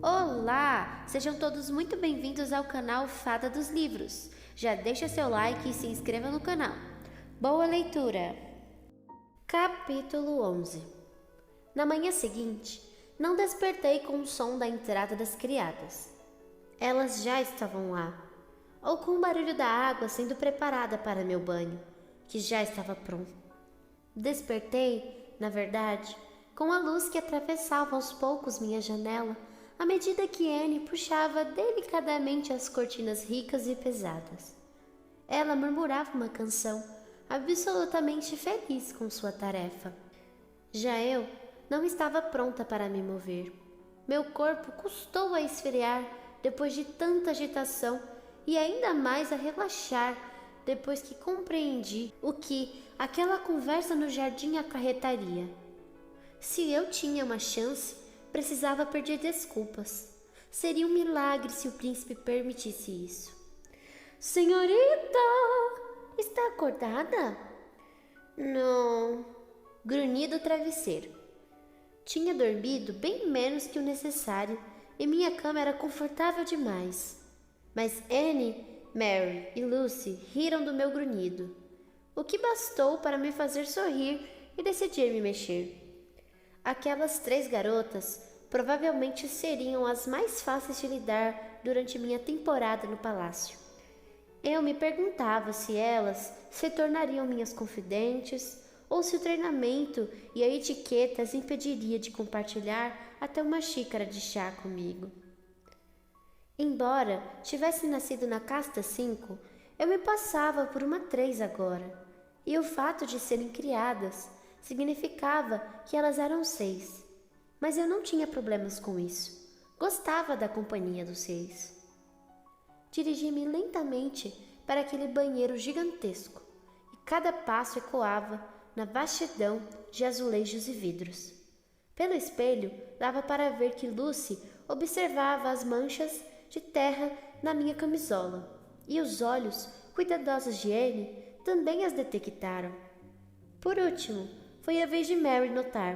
Olá! Sejam todos muito bem-vindos ao canal Fada dos Livros. Já deixa seu like e se inscreva no canal. Boa leitura! Capítulo 11. Na manhã seguinte, não despertei com o som da entrada das criadas. Elas já estavam lá, ou com o barulho da água sendo preparada para meu banho, que já estava pronto. Despertei, na verdade, com a luz que atravessava aos poucos minha janela, à medida que Anne puxava delicadamente as cortinas ricas e pesadas. Ela murmurava uma canção, absolutamente feliz com sua tarefa. Já eu não estava pronta para me mover. Meu corpo custou a esfriar depois de tanta agitação e ainda mais a relaxar depois que compreendi o que aquela conversa no jardim acarretaria. Se eu tinha uma chance, precisava pedir desculpas. Seria um milagre se o príncipe permitisse isso. Senhorita, está acordada? Não, grunhi do travesseiro. Tinha dormido bem menos que o necessário e minha cama era confortável demais. Mas Anne, Mary e Lucy riram do meu grunhido, o que bastou para me fazer sorrir e decidir me mexer. Aquelas 3 garotas provavelmente seriam as mais fáceis de lidar durante minha temporada no palácio. Eu me perguntava se elas se tornariam minhas confidentes ou se o treinamento e a etiqueta as impediria de compartilhar até uma xícara de chá comigo. Embora tivesse nascido na casta 5, eu me passava por uma 3 agora, e o fato de serem criadas significava que elas eram 6. Mas eu não tinha problemas com isso. Gostava da companhia dos 6. Dirigi-me lentamente para aquele banheiro gigantesco, e cada passo ecoava na vastidão de azulejos e vidros. Pelo espelho, dava para ver que Lucy observava as manchas de terra na minha camisola, e os olhos cuidadosos de Anne também as detectaram. Por último, foi a vez de Mary notar.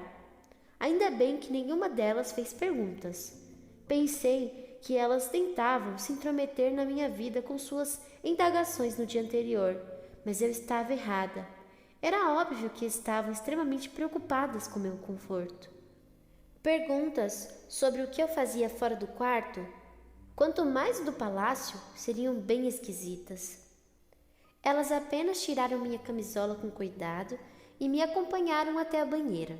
Ainda bem que nenhuma delas fez perguntas. Pensei que elas tentavam se intrometer na minha vida com suas indagações no dia anterior, mas eu estava errada. Era óbvio que estavam extremamente preocupadas com meu conforto. Perguntas sobre o que eu fazia fora do quarto, quanto mais do palácio, seriam bem esquisitas. Elas apenas tiraram minha camisola com cuidado e me acompanharam até a banheira.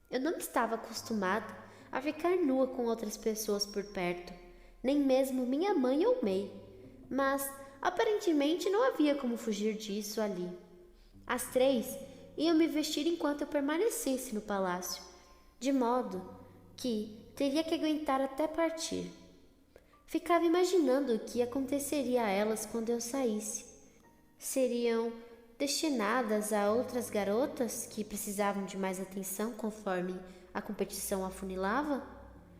Eu não estava acostumada a ficar nua com outras pessoas por perto, nem mesmo minha mãe ou May, mas aparentemente não havia como fugir disso ali. As 3 iam me vestir enquanto eu permanecesse no palácio, de modo que teria que aguentar até partir. Ficava imaginando o que aconteceria a elas quando eu saísse. Seriam destinadas a outras garotas que precisavam de mais atenção conforme a competição afunilava?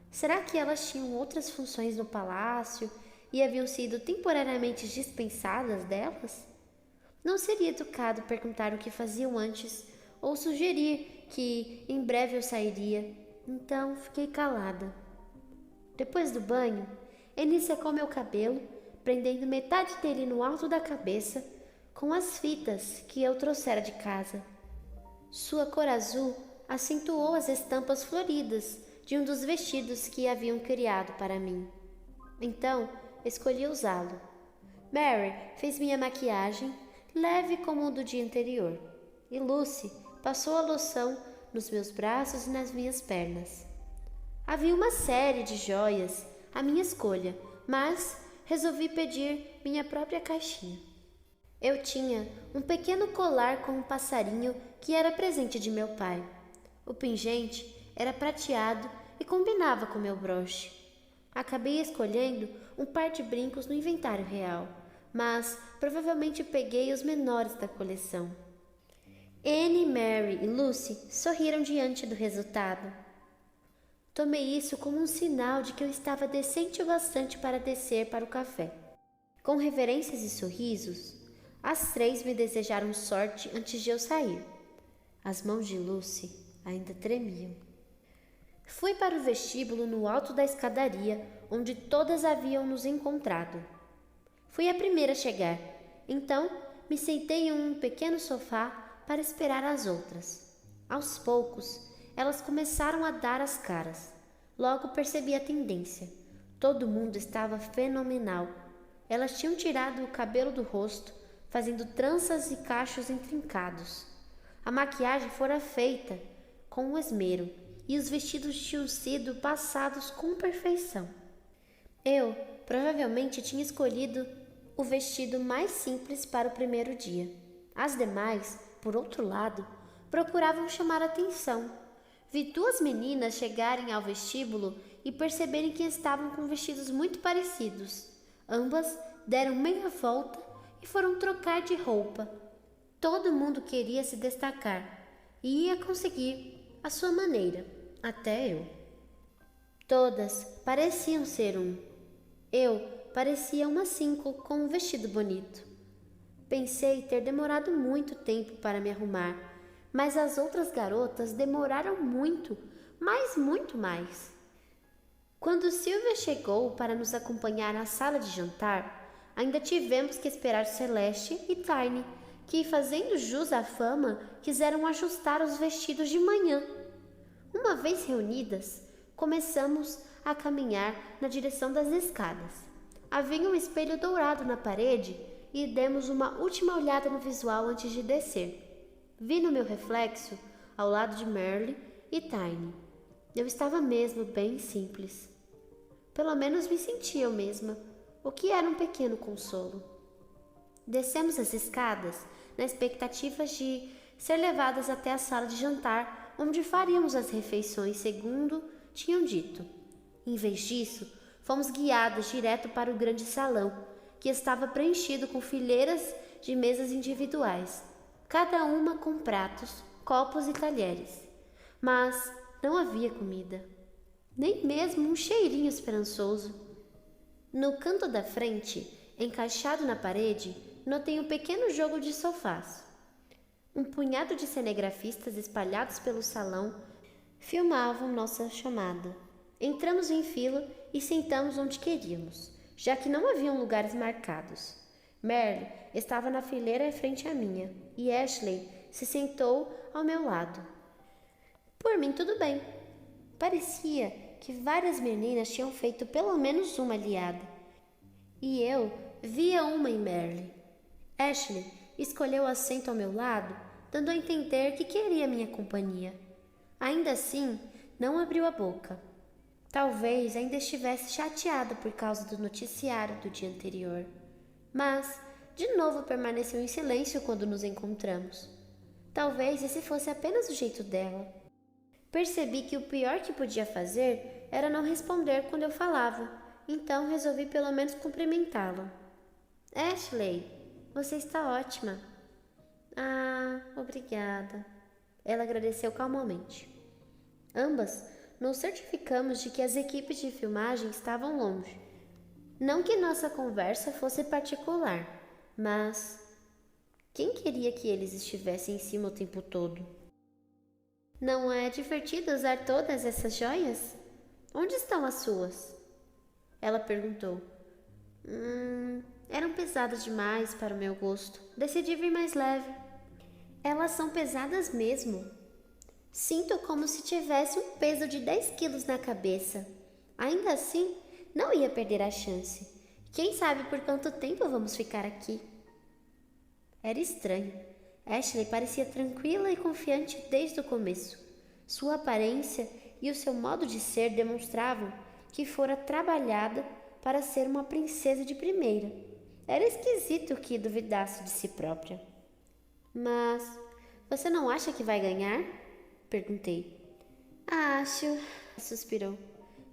Será que elas tinham outras funções no palácio e haviam sido temporariamente dispensadas delas? Não seria educado perguntar o que faziam antes ou sugerir que em breve eu sairia, então fiquei calada. Depois do banho, Anne secou meu cabelo, prendendo metade dele no alto da cabeça com as fitas que eu trouxera de casa. Sua cor azul acentuou as estampas floridas de um dos vestidos que haviam criado para mim. Então, escolhi usá-lo. Mary fez minha maquiagem, leve como o do dia anterior, e Lucy passou a loção nos meus braços e nas minhas pernas. Havia uma série de joias à minha escolha, mas resolvi pedir minha própria caixinha. Eu tinha um pequeno colar com um passarinho que era presente de meu pai. O pingente era prateado e combinava com meu broche. Acabei escolhendo um par de brincos no inventário real, mas provavelmente peguei os menores da coleção. Anne, Mary e Lucy sorriram diante do resultado. Tomei isso como um sinal de que eu estava decente o bastante para descer para o café. Com reverências e sorrisos, as 3 me desejaram sorte antes de eu sair. As mãos de Lucy ainda tremiam. Fui para o vestíbulo no alto da escadaria, onde todas haviam nos encontrado. Fui a primeira a chegar, então me sentei em um pequeno sofá para esperar as outras. Aos poucos, elas começaram a dar as caras. Logo percebi a tendência. Todo mundo estava fenomenal. Elas tinham tirado o cabelo do rosto, fazendo tranças e cachos intrincados. A maquiagem fora feita com esmero e os vestidos tinham sido passados com perfeição. Eu provavelmente tinha escolhido o vestido mais simples para o primeiro dia. As demais, por outro lado, procuravam chamar atenção. Vi duas meninas chegarem ao vestíbulo e perceberem que estavam com vestidos muito parecidos. Ambas deram meia volta e foram trocar de roupa. Todo mundo queria se destacar e ia conseguir à sua maneira, até eu. Todas pareciam ser um. Eu parecia uma 5 com um vestido bonito. Pensei ter demorado muito tempo para me arrumar, mas as outras garotas demoraram muito, mas muito mais. Quando Silvia chegou para nos acompanhar à sala de jantar, ainda tivemos que esperar Celeste e Tiny, que, fazendo jus à fama, quiseram ajustar os vestidos de manhã. Uma vez reunidas, começamos a caminhar na direção das escadas. Havia um espelho dourado na parede e demos uma última olhada no visual antes de descer. Vi no meu reflexo, ao lado de Merle e Tiny. Eu estava mesmo bem simples. Pelo menos me sentia eu mesma, o que era um pequeno consolo. Descemos as escadas na expectativa de ser levadas até a sala de jantar, onde faríamos as refeições segundo tinham dito. Em vez disso, fomos guiadas direto para o grande salão, que estava preenchido com fileiras de mesas individuais, cada uma com pratos, copos e talheres. Mas não havia comida, nem mesmo um cheirinho esperançoso. No canto da frente, encaixado na parede, notei um pequeno jogo de sofás. Um punhado de cinegrafistas espalhados pelo salão filmavam nossa chamada. Entramos em fila e sentamos onde queríamos, já que não haviam lugares marcados. Merle estava na fileira frente à minha e Ashley se sentou ao meu lado. Por mim, tudo bem. Parecia que várias meninas tinham feito pelo menos uma aliada. E eu via uma em Merle. Ashley escolheu o assento ao meu lado, dando a entender que queria minha companhia. Ainda assim, não abriu a boca. Talvez ainda estivesse chateada por causa do noticiário do dia anterior. Mas, de novo, permaneceu em silêncio quando nos encontramos. Talvez esse fosse apenas o jeito dela. Percebi que o pior que podia fazer era não responder quando eu falava, então resolvi pelo menos cumprimentá-la. Ashley, você está ótima. Ah, obrigada. Ela agradeceu calmamente. Ambas nos certificamos de que as equipes de filmagem estavam longe. Não que nossa conversa fosse particular, mas quem queria que eles estivessem em cima o tempo todo? Não é divertido usar todas essas joias? Onde estão as suas? Ela perguntou. Eram pesadas demais para o meu gosto. Decidi vir mais leve. Elas são pesadas mesmo. Sinto como se tivesse um peso de 10 quilos na cabeça. Ainda assim, não ia perder a chance. Quem sabe por quanto tempo vamos ficar aqui? Era estranho. Ashley parecia tranquila e confiante desde o começo. Sua aparência e o seu modo de ser demonstravam que fora trabalhada para ser uma princesa de primeira. Era esquisito que duvidasse de si própria. Mas você não acha que vai ganhar? Perguntei. Acho, suspirou.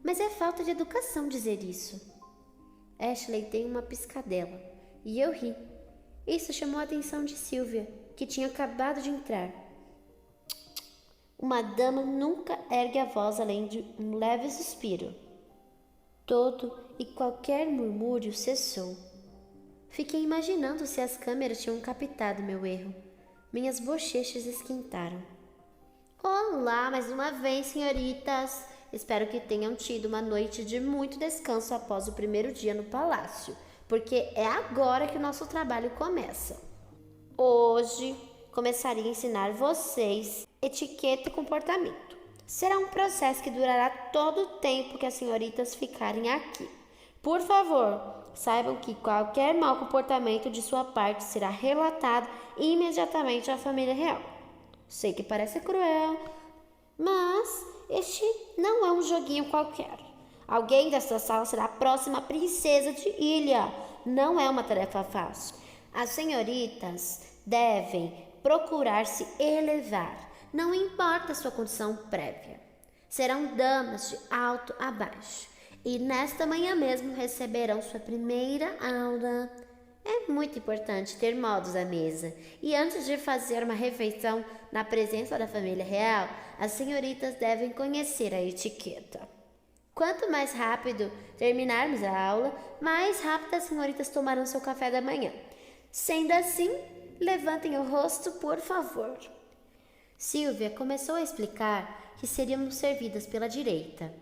Mas é falta de educação dizer isso. Ashley tem uma piscadela e eu ri. Isso chamou a atenção de Silvia, que tinha acabado de entrar. Uma dama nunca ergue a voz além de um leve suspiro. Todo e qualquer murmúrio cessou. Fiquei imaginando se as câmeras tinham captado meu erro. Minhas bochechas esquentaram. Olá, mais uma vez, senhoritas. espero que tenham tido uma noite de muito descanso após o primeiro dia no palácio, porque é agora que o nosso trabalho começa. Hoje começarei a ensinar vocês etiqueta e comportamento. Será um processo que durará todo o tempo que as senhoritas ficarem aqui. Por favor, saibam que qualquer mau comportamento de sua parte será relatado imediatamente à família real. Sei que parece cruel, mas este não é um joguinho qualquer. Alguém desta sala será a próxima princesa de Ilha. Não é uma tarefa fácil. As senhoritas devem procurar se elevar, não importa a sua condição prévia. Serão damas de alto a baixo e nesta manhã mesmo receberão sua primeira aula. É muito importante ter modos à mesa e antes de fazer uma refeição na presença da família real, as senhoritas devem conhecer a etiqueta. Quanto mais rápido terminarmos a aula, mais rápido as senhoritas tomarão seu café da manhã. Sendo assim, levantem o rosto, por favor. Silvia começou a explicar que seríamos servidas pela direita,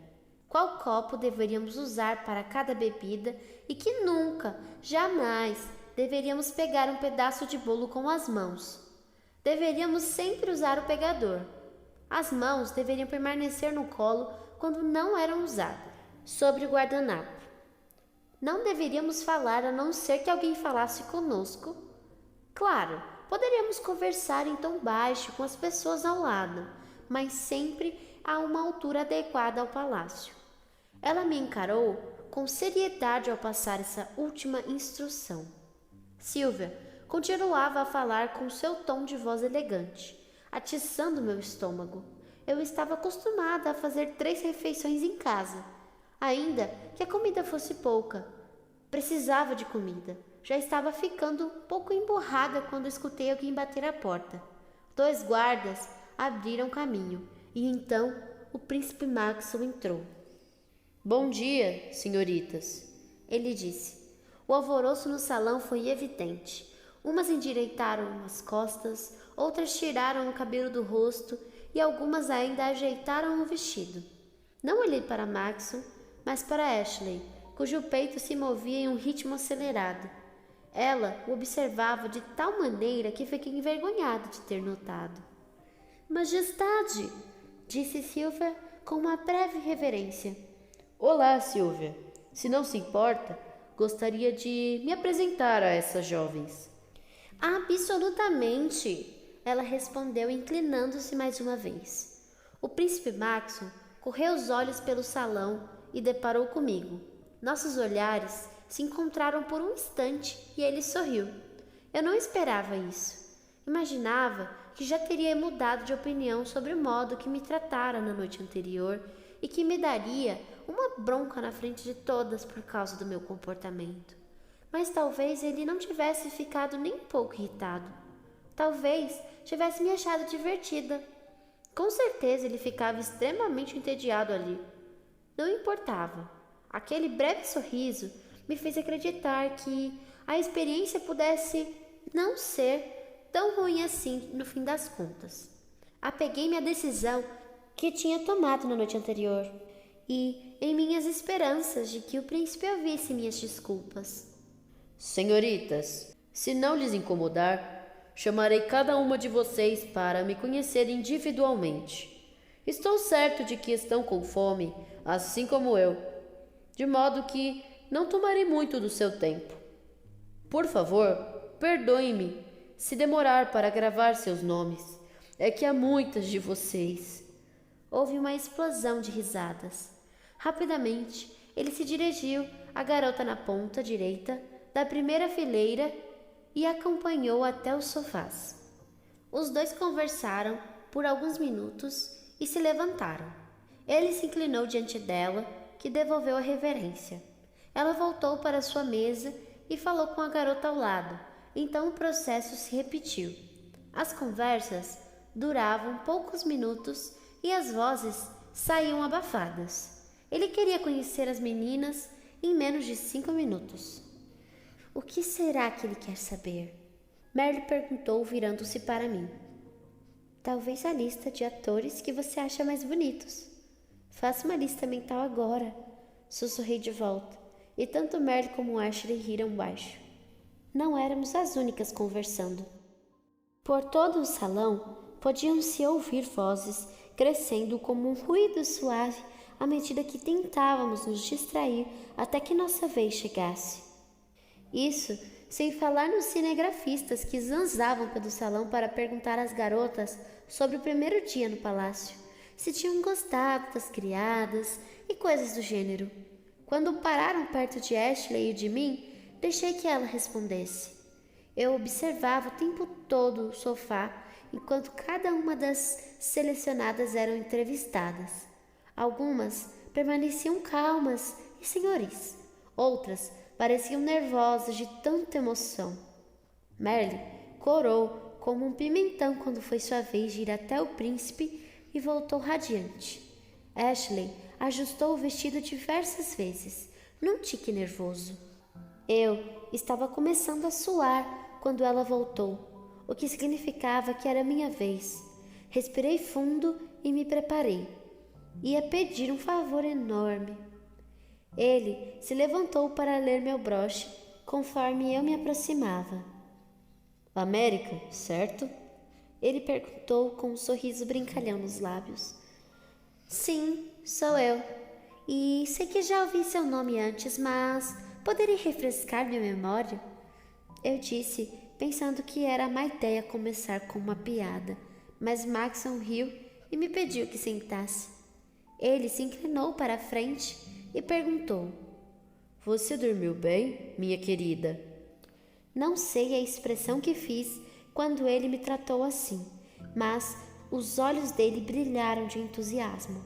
qual copo deveríamos usar para cada bebida e que nunca, jamais, deveríamos pegar um pedaço de bolo com as mãos. Deveríamos sempre usar o pegador. As mãos deveriam permanecer no colo quando não eram usadas. Sobre o guardanapo. Não deveríamos falar a não ser que alguém falasse conosco. Claro, poderíamos conversar em tom baixo com as pessoas ao lado, mas sempre a uma altura adequada ao palácio. Ela me encarou com seriedade ao passar essa última instrução. Silvia continuava a falar com seu tom de voz elegante, atiçando meu estômago. Eu estava acostumada a fazer 3 refeições em casa, ainda que a comida fosse pouca. Precisava de comida. Já estava ficando um pouco emburrada quando escutei alguém bater à porta. 2 guardas abriram caminho e então o príncipe Maxwell entrou. Bom dia, senhoritas, ele disse. O alvoroço no salão foi evidente. Umas endireitaram as costas, outras tiraram o cabelo do rosto e algumas ainda ajeitaram o vestido. Não olhei para Maxwell, mas para Ashley, cujo peito se movia em um ritmo acelerado. Ela o observava de tal maneira que fiquei envergonhada de ter notado. Majestade, disse Silvia com uma breve reverência. Olá, Silvia. Se não se importa, gostaria de me apresentar a essas jovens. Absolutamente, ela respondeu inclinando-se mais uma vez. O príncipe Maxwell correu os olhos pelo salão e deparou comigo. Nossos olhares se encontraram por um instante e ele sorriu. Eu não esperava isso. Imaginava que já teria mudado de opinião sobre o modo que me tratara na noite anterior e que me daria uma bronca na frente de todas por causa do meu comportamento. Mas talvez ele não tivesse ficado nem um pouco irritado. Talvez tivesse me achado divertida. Com certeza ele ficava extremamente entediado ali. Não importava. Aquele breve sorriso me fez acreditar que a experiência pudesse não ser tão ruim assim no fim das contas. Apeguei-me à decisão que tinha tomado na noite anterior e em minhas esperanças de que o príncipe ouvisse minhas desculpas. Senhoritas, se não lhes incomodar, chamarei cada uma de vocês para me conhecer individualmente. Estou certo de que estão com fome, assim como eu, de modo que não tomarei muito do seu tempo. Por favor, perdoe-me se demorar para gravar seus nomes. É que há muitas de vocês. Houve uma explosão de risadas. Rapidamente, ele se dirigiu à garota na ponta direita da primeira fileira e acompanhou até os sofás. Os 2 conversaram por alguns minutos e se levantaram. Ele se inclinou diante dela, que devolveu a reverência. Ela voltou para sua mesa e falou com a garota ao lado. Então o processo se repetiu. As conversas duravam poucos minutos e as vozes saíam abafadas. Ele queria conhecer as meninas em menos de 5 minutos. O que será que ele quer saber? Merle perguntou, virando-se para mim. Talvez a lista de atores que você acha mais bonitos. Faça uma lista mental agora, sussurrei de volta, e tanto Merle como Ashley riram baixo. Não éramos as únicas conversando. Por todo o salão, podiam-se ouvir vozes crescendo como um ruído suave à medida que tentávamos nos distrair até que nossa vez chegasse. Isso sem falar nos cinegrafistas que zanzavam pelo salão para perguntar às garotas sobre o primeiro dia no palácio, se tinham gostado das criadas e coisas do gênero. Quando pararam perto de Ashley e de mim, deixei que ela respondesse. Eu observava o tempo todo o sofá enquanto cada uma das selecionadas eram entrevistadas. Algumas permaneciam calmas e senhoris, outras pareciam nervosas de tanta emoção. Merle corou como um pimentão quando foi sua vez de ir até o príncipe e voltou radiante. Ashley ajustou o vestido diversas vezes, num tique nervoso. Eu estava começando a suar quando ela voltou, o que significava que era minha vez. Respirei fundo e me preparei. Ia pedir um favor enorme. Ele se levantou para ler meu broche conforme eu me aproximava. América, certo? Ele perguntou com um sorriso brincalhão nos lábios. Sim, sou eu. E sei que já ouvi seu nome antes, mas poderia refrescar minha memória? Eu disse, pensando que era má ideia começar com uma piada, mas Maxon riu e me pediu que sentasse. Ele se inclinou para a frente e perguntou: Você dormiu bem, minha querida? Não sei a expressão que fiz quando ele me tratou assim, mas os olhos dele brilharam de entusiasmo.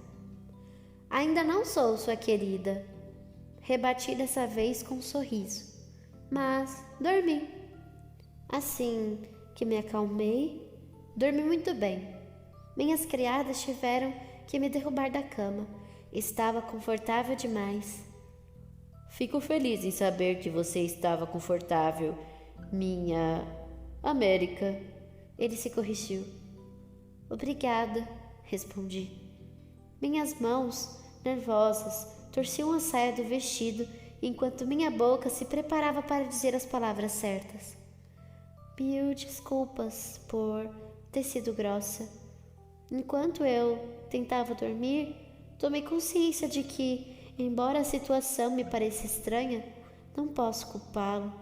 Ainda não sou sua querida, rebati dessa vez com um sorriso, mas dormi. Assim que me acalmei, dormi muito bem. Minhas criadas tiveram que me derrubar da cama. Estava confortável demais. Fico feliz em saber que você estava confortável, minha América. Ele se corrigiu. Obrigada, respondi. Minhas mãos, nervosas, torciam a saia do vestido enquanto minha boca se preparava para dizer as palavras certas. Mil desculpas por ter sido grossa. Enquanto eu tentava dormir, tomei consciência de que, embora a situação me pareça estranha, não posso culpá-lo.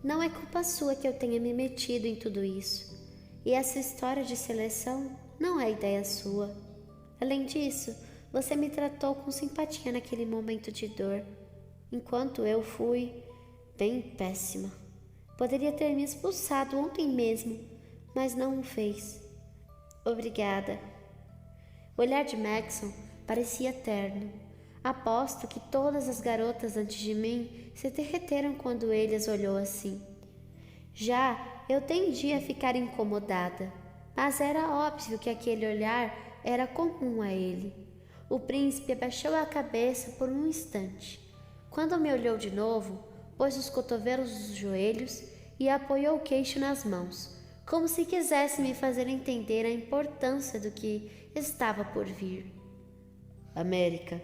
Não é culpa sua que eu tenha me metido em tudo isso. E essa história de seleção não é ideia sua. Além disso, você me tratou com simpatia naquele momento de dor, enquanto eu fui bem péssima. Poderia ter me expulsado ontem mesmo, mas não o fez. Obrigada. O olhar de Maxon parecia terno. Aposto que todas as garotas antes de mim se derreteram quando ele as olhou assim. Já eu tendia a ficar incomodada, mas era óbvio que aquele olhar era comum a ele. O príncipe abaixou a cabeça por um instante. Quando me olhou de novo, pôs os cotovelos nos joelhos e apoiou o queixo nas mãos, como se quisesse me fazer entender a importância do que estava por vir. América,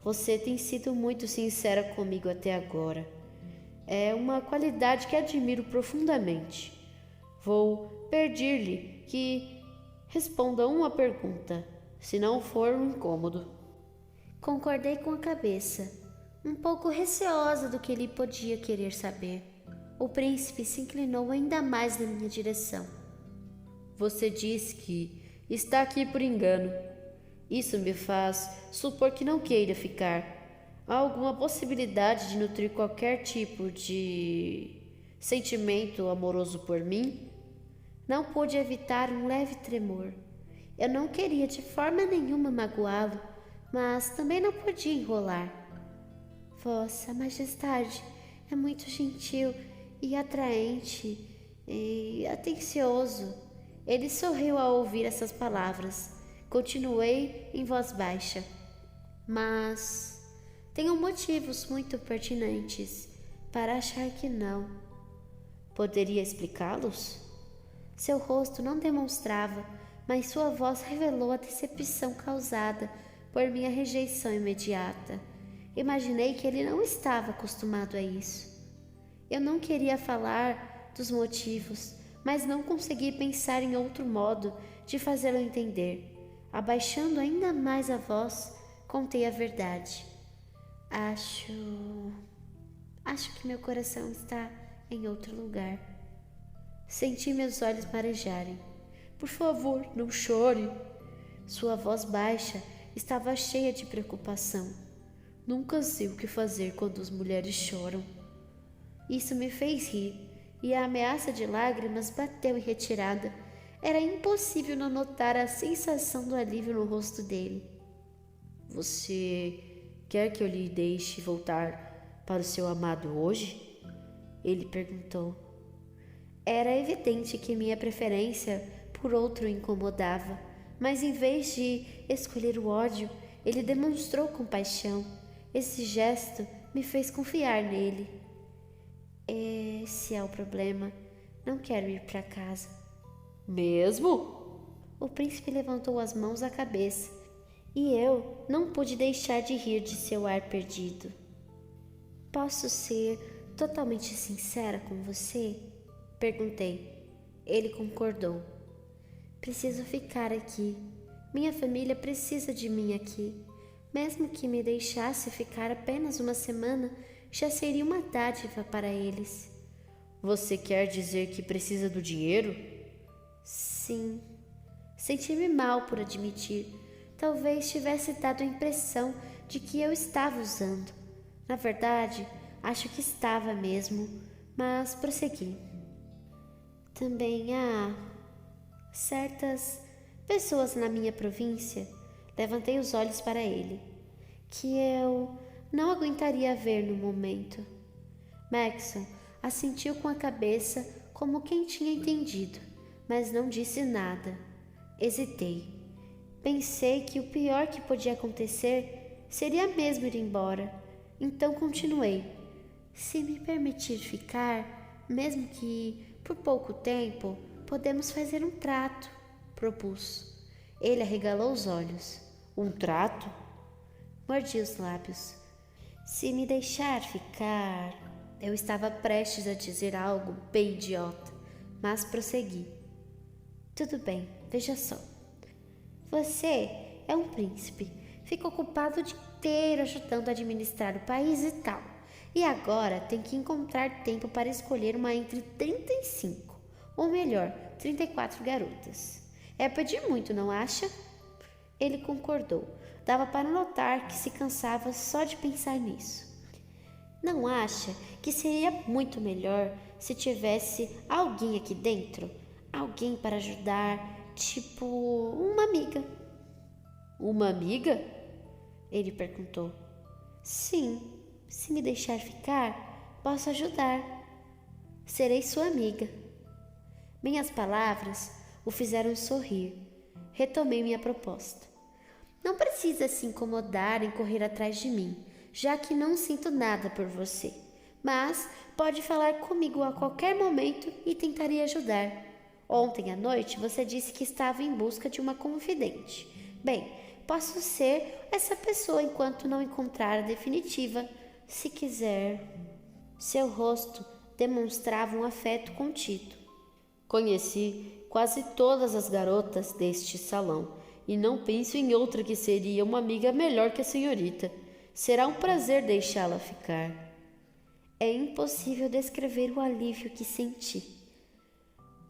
você tem sido muito sincera comigo até agora. É uma qualidade que admiro profundamente. Vou pedir-lhe que responda uma pergunta, se não for um incômodo. Concordei com a cabeça, um pouco receosa do que ele podia querer saber. O príncipe se inclinou ainda mais na minha direção. Você disse que está aqui por engano. Isso me faz supor que não queira ficar. Há alguma possibilidade de nutrir qualquer tipo de sentimento amoroso por mim? Não pude evitar um leve tremor. Eu não queria de forma nenhuma magoá-lo, mas também não podia enrolar. Vossa Majestade é muito gentil e atraente e atencioso. Ele sorriu ao ouvir essas palavras. Continuei em voz baixa. Mas tenho motivos muito pertinentes para achar que não. Poderia explicá-los? Seu rosto não demonstrava, mas sua voz revelou a decepção causada por minha rejeição imediata. Imaginei que ele não estava acostumado a isso. Eu não queria falar dos motivos, mas não consegui pensar em outro modo de fazê-lo entender. Abaixando ainda mais a voz, contei a verdade. Acho que meu coração está em outro lugar. Senti meus olhos marejarem. Por favor, não chore. Sua voz baixa estava cheia de preocupação. Nunca sei o que fazer quando as mulheres choram. Isso me fez rir, e a ameaça de lágrimas bateu em retirada. Era impossível não notar a sensação do alívio no rosto dele. Você quer que eu lhe deixe voltar para o seu amado hoje? Ele perguntou. Era evidente que minha preferência por outro o incomodava, mas em vez de escolher o ódio, ele demonstrou compaixão. Esse gesto me fez confiar nele. Esse é o problema. Não quero ir para casa. Mesmo? O príncipe levantou as mãos à cabeça e eu não pude deixar de rir de seu ar perdido. Posso ser totalmente sincera com você? Perguntei. Ele concordou. Preciso ficar aqui. Minha família precisa de mim aqui. Mesmo que me deixasse ficar apenas uma semana, já seria uma dádiva para eles. Você quer dizer que precisa do dinheiro? Sim. Senti-me mal por admitir. Talvez tivesse dado a impressão de que eu estava usando. Na verdade, acho que estava mesmo, mas prossegui. Também há certas pessoas na minha província, levantei os olhos para ele, que eu não aguentaria ver no momento. Maxon assentiu com a cabeça como quem tinha entendido, mas não disse nada. Hesitei. Pensei que o pior que podia acontecer seria mesmo ir embora. Então continuei. Se me permitir ficar, mesmo que por pouco tempo, podemos fazer um trato, propus. Ele arregalou os olhos. Um trato? Mordi os lábios. Se me deixar ficar... Eu estava prestes a dizer algo bem idiota, mas prossegui. Tudo bem, veja só. Você é um príncipe. Fica ocupado o dia inteiro ajudando a administrar o país e tal. E agora tem que encontrar tempo para escolher uma entre 35, ou melhor, 34 garotas. É pedir muito, não acha? Ele concordou. Dava para notar que se cansava só de pensar nisso. Não acha que seria muito melhor se tivesse alguém aqui dentro? Alguém para ajudar, tipo uma amiga. Uma amiga? Ele perguntou. Sim, se me deixar ficar, posso ajudar. Serei sua amiga. Minhas palavras o fizeram sorrir. Retomei minha proposta. Não precisa se incomodar em correr atrás de mim, já que não sinto nada por você. Mas pode falar comigo a qualquer momento e tentarei ajudar. Ontem à noite você disse que estava em busca de uma confidente. Bem, posso ser essa pessoa enquanto não encontrar a definitiva, se quiser. Seu rosto demonstrava um afeto contido. Conheci quase todas as garotas deste salão e não penso em outra que seria uma amiga melhor que a senhorita. Será um prazer deixá-la ficar. É impossível descrever o alívio que senti.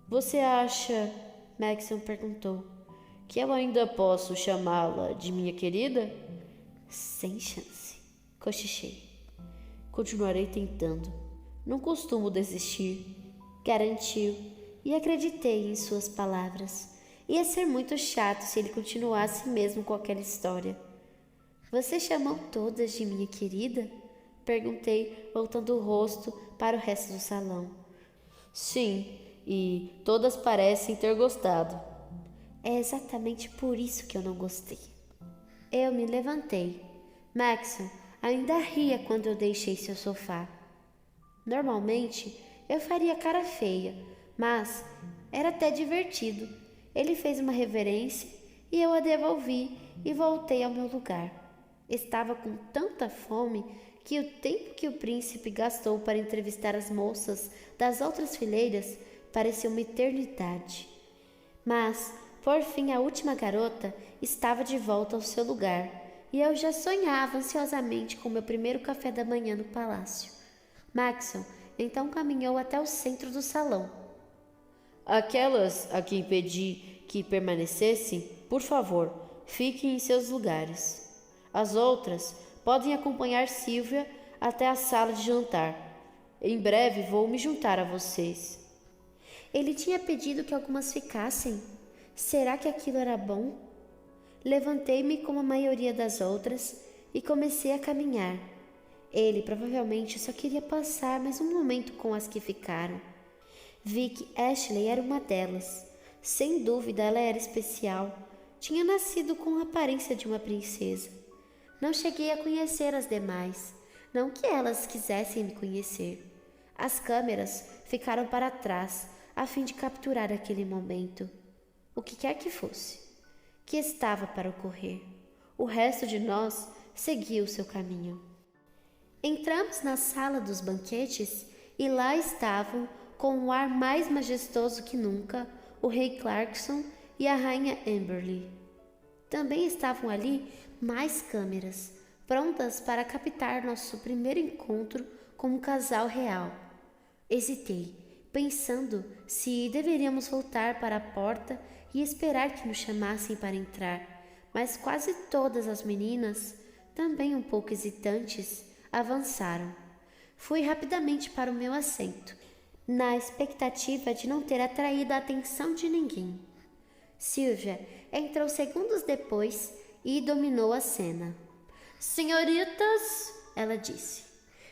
Você acha, Maxon perguntou, que eu ainda posso chamá-la de minha querida? Sem chance, cochichei. Continuarei tentando. Não costumo desistir, garantiu, e acreditei em suas palavras. Ia ser muito chato se ele continuasse mesmo com aquela história. Você chamou todas de minha querida? Perguntei, voltando o rosto para o resto do salão. Sim, e todas parecem ter gostado. É exatamente por isso que eu não gostei. Eu me levantei. Maxon ainda ria quando eu deixei seu sofá. Normalmente eu faria cara feia, mas era até divertido. Ele fez uma reverência e eu a devolvi, e voltei ao meu lugar. Estava com tanta fome que o tempo que o príncipe gastou para entrevistar as moças das outras fileiras parecia uma eternidade. Mas, por fim, a última garota estava de volta ao seu lugar e eu já sonhava ansiosamente com meu primeiro café da manhã no palácio. Maxon então caminhou até o centro do salão. Aquelas a quem pedi que permanecessem, por favor, fiquem em seus lugares. As outras podem acompanhar Sylvia até a sala de jantar. Em breve vou me juntar a vocês. Ele tinha pedido que algumas ficassem. Será que aquilo era bom? Levantei-me como a maioria das outras e comecei a caminhar. Ele provavelmente só queria passar mais um momento com as que ficaram. Vi que Ashley era uma delas. Sem dúvida ela era especial. Tinha nascido com a aparência de uma princesa. Não cheguei a conhecer as demais, não que elas quisessem me conhecer. As câmeras ficaram para trás, a fim de capturar aquele momento. O que quer que fosse, que estava para ocorrer. O resto de nós seguia o seu caminho. Entramos na sala dos banquetes e lá estavam, com um ar mais majestoso que nunca, o rei Clarkson e a rainha Amberley. Também estavam ali mais câmeras, prontas para captar nosso primeiro encontro como casal real. Hesitei, pensando se deveríamos voltar para a porta e esperar que nos chamassem para entrar, mas quase todas as meninas, também um pouco hesitantes, avançaram. Fui rapidamente para o meu assento, na expectativa de não ter atraído a atenção de ninguém. Sylvia entrou segundos depois e dominou a cena. Senhoritas, ela disse,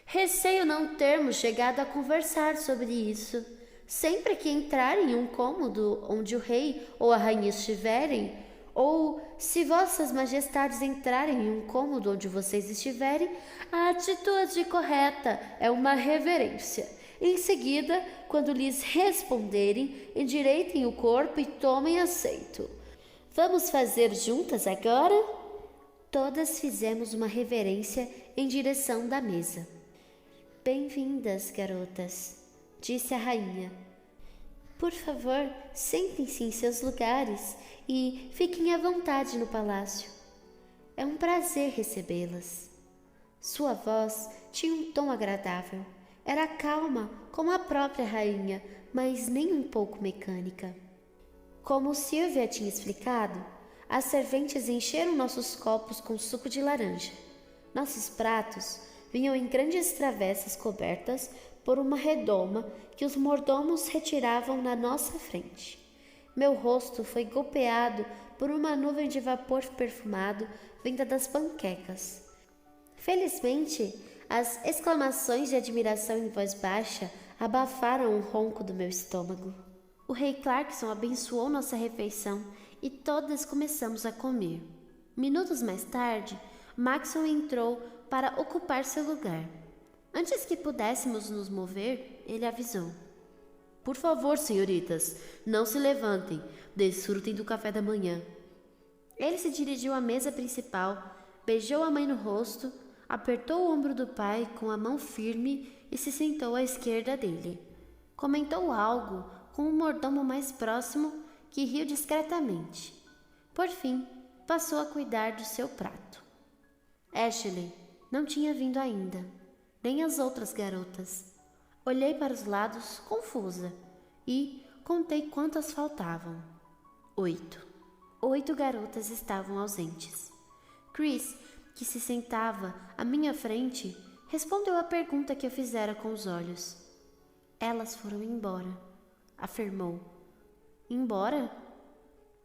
receio não termos chegado a conversar sobre isso. Sempre que entrar em um cômodo onde o rei ou a rainha estiverem, ou se vossas majestades entrarem em um cômodo onde vocês estiverem, a atitude correta é uma reverência. Em seguida, quando lhes responderem, endireitem o corpo e tomem assento. Vamos fazer juntas agora? Todas fizemos uma reverência em direção da mesa. Bem-vindas, garotas, disse a rainha. Por favor, sentem-se em seus lugares e fiquem à vontade no palácio. É um prazer recebê-las. Sua voz tinha um tom agradável. Era calma, como a própria rainha, mas nem um pouco mecânica. Como Sylvia tinha explicado, as serventes encheram nossos copos com suco de laranja. Nossos pratos vinham em grandes travessas cobertas por uma redoma que os mordomos retiravam na nossa frente. Meu rosto foi golpeado por uma nuvem de vapor perfumado vinda das panquecas. Felizmente, as exclamações de admiração em voz baixa abafaram o ronco do meu estômago. O rei Clarkson abençoou nossa refeição e todas começamos a comer. Minutos mais tarde, Maxon entrou para ocupar seu lugar. Antes que pudéssemos nos mover, ele avisou. Por favor, senhoritas, não se levantem, desfrutem do café da manhã. Ele se dirigiu à mesa principal, beijou a mãe no rosto, apertou o ombro do pai com a mão firme e se sentou à esquerda dele. Comentou algo com o mordomo mais próximo, que riu discretamente. Por fim, passou a cuidar do seu prato. Ashley não tinha vindo ainda, nem as outras garotas. Olhei para os lados, confusa, e contei quantas faltavam. 8. 8 garotas estavam ausentes. Chris, que se sentava à minha frente, respondeu à pergunta que eu fizera com os olhos. Elas foram embora, afirmou. Embora?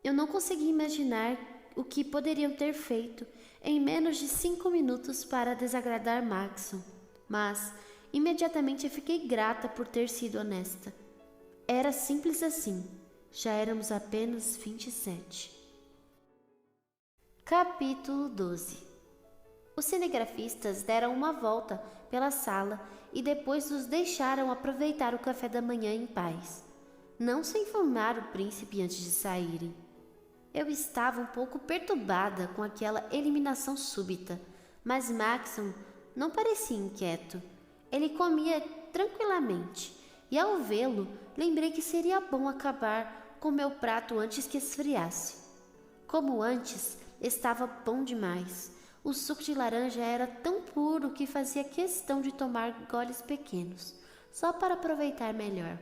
Eu não consegui imaginar o que poderiam ter feito em menos de 5 minutos para desagradar Maxon, mas imediatamente fiquei grata por ter sido honesta. Era simples assim, já éramos apenas 27. Capítulo 12. Os cinegrafistas deram uma volta pela sala e depois nos deixaram aproveitar o café da manhã em paz. Não sem informar o príncipe antes de saírem. Eu estava um pouco perturbada com aquela eliminação súbita, mas Maxon não parecia inquieto. Ele comia tranquilamente, e ao vê-lo, lembrei que seria bom acabar com meu prato antes que esfriasse. Como antes, estava bom demais. O suco de laranja era tão puro que fazia questão de tomar goles pequenos, só para aproveitar melhor.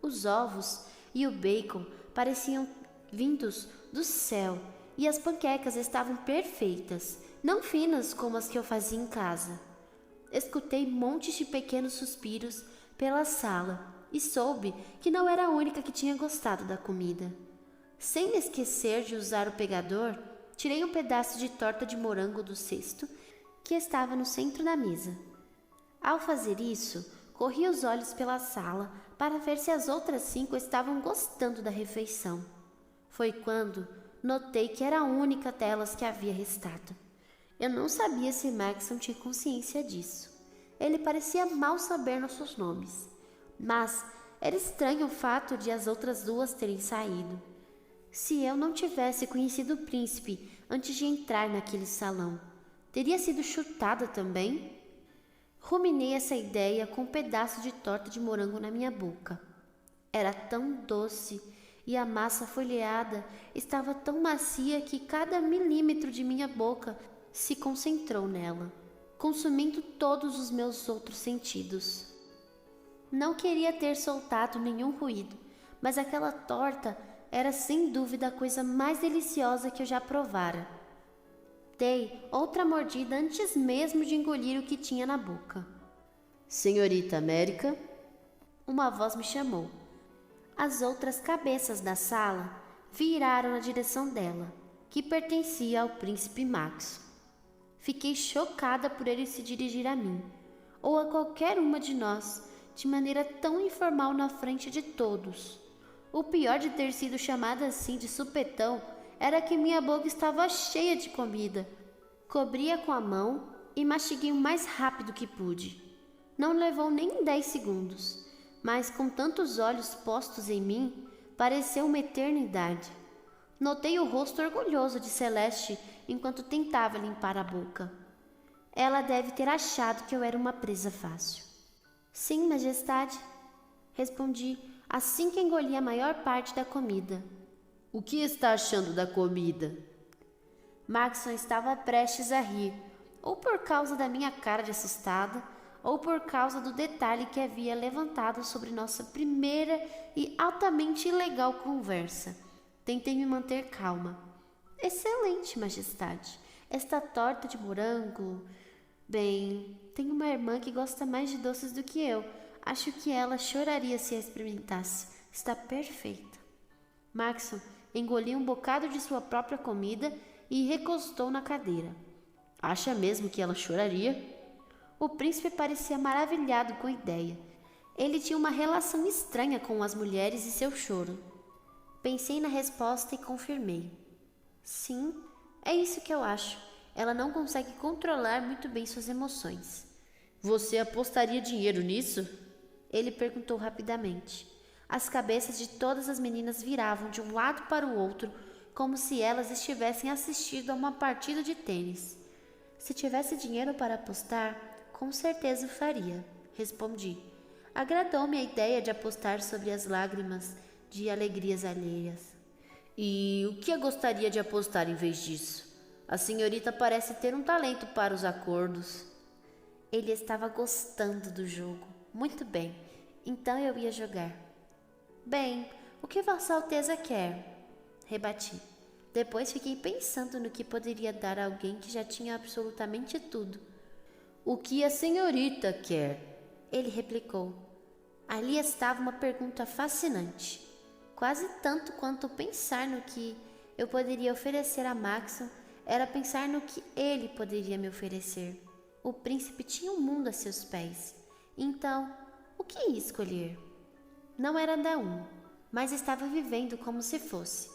Os ovos e o bacon pareciam vindos do céu, e as panquecas estavam perfeitas, não finas como as que eu fazia em casa. Escutei montes de pequenos suspiros pela sala e soube que não era a única que tinha gostado da comida. Sem me esquecer de usar o pegador, tirei um pedaço de torta de morango do cesto que estava no centro da mesa. Ao fazer isso, corri os olhos pela sala para ver se as outras 5 estavam gostando da refeição. Foi quando notei que era a única delas que havia restado. Eu não sabia se Maxon tinha consciência disso. Ele parecia mal saber nossos nomes, mas era estranho o fato de as outras 2 terem saído. Se eu não tivesse conhecido o príncipe antes de entrar naquele salão, teria sido chutada também? Ruminei essa ideia com um pedaço de torta de morango na minha boca. Era tão doce e a massa folheada estava tão macia que cada milímetro de minha boca se concentrou nela, consumindo todos os meus outros sentidos. Não queria ter soltado nenhum ruído, mas aquela torta era sem dúvida a coisa mais deliciosa que eu já provara. Dei outra mordida antes mesmo de engolir o que tinha na boca. Senhorita América? Uma voz me chamou. As outras cabeças da sala viraram na direção dela, que pertencia ao príncipe Max. Fiquei chocada por ele se dirigir a mim, ou a qualquer uma de nós, de maneira tão informal na frente de todos. O pior de ter sido chamada assim de supetão era que minha boca estava cheia de comida. Cobri-a com a mão e mastiguei o mais rápido que pude. Não levou nem 10 segundos, mas com tantos olhos postos em mim, pareceu uma eternidade. Notei o rosto orgulhoso de Celeste enquanto tentava limpar a boca. Ela deve ter achado que eu era uma presa fácil. Sim, majestade, respondi assim que engoli a maior parte da comida. O que está achando da comida? Maxon estava prestes a rir, ou por causa da minha cara de assustada, ou por causa do detalhe que havia levantado sobre nossa primeira e altamente ilegal conversa. Tentei me manter calma. Excelente, majestade. Esta torta de morango... Bem, tenho uma irmã que gosta mais de doces do que eu. Acho que ela choraria se a experimentasse. Está perfeita. Maxon engoliu um bocado de sua própria comida e recostou na cadeira. Acha mesmo que ela choraria? O príncipe parecia maravilhado com a ideia. Ele tinha uma relação estranha com as mulheres e seu choro. Pensei na resposta e confirmei. Sim, é isso que eu acho. Ela não consegue controlar muito bem suas emoções. Você apostaria dinheiro nisso? Ele perguntou rapidamente. As cabeças de todas as meninas viravam de um lado para o outro, como se elas estivessem assistindo a uma partida de tênis. Se tivesse dinheiro para apostar, com certeza o faria, respondi. Agradou-me a ideia de apostar sobre as lágrimas de alegrias alheias. E o que eu gostaria de apostar em vez disso? A senhorita parece ter um talento para os acordos. Ele estava gostando do jogo. Muito bem, então eu ia jogar. Bem, o que Vossa Alteza quer? Rebati. Depois fiquei pensando no que poderia dar a alguém que já tinha absolutamente tudo. O que a senhorita quer? Ele replicou. Ali estava uma pergunta fascinante. Quase tanto quanto pensar no que eu poderia oferecer a Maxon era pensar no que ele poderia me oferecer. O príncipe tinha um mundo a seus pés. Então, o que ia escolher? Não era da mas estava vivendo como se fosse.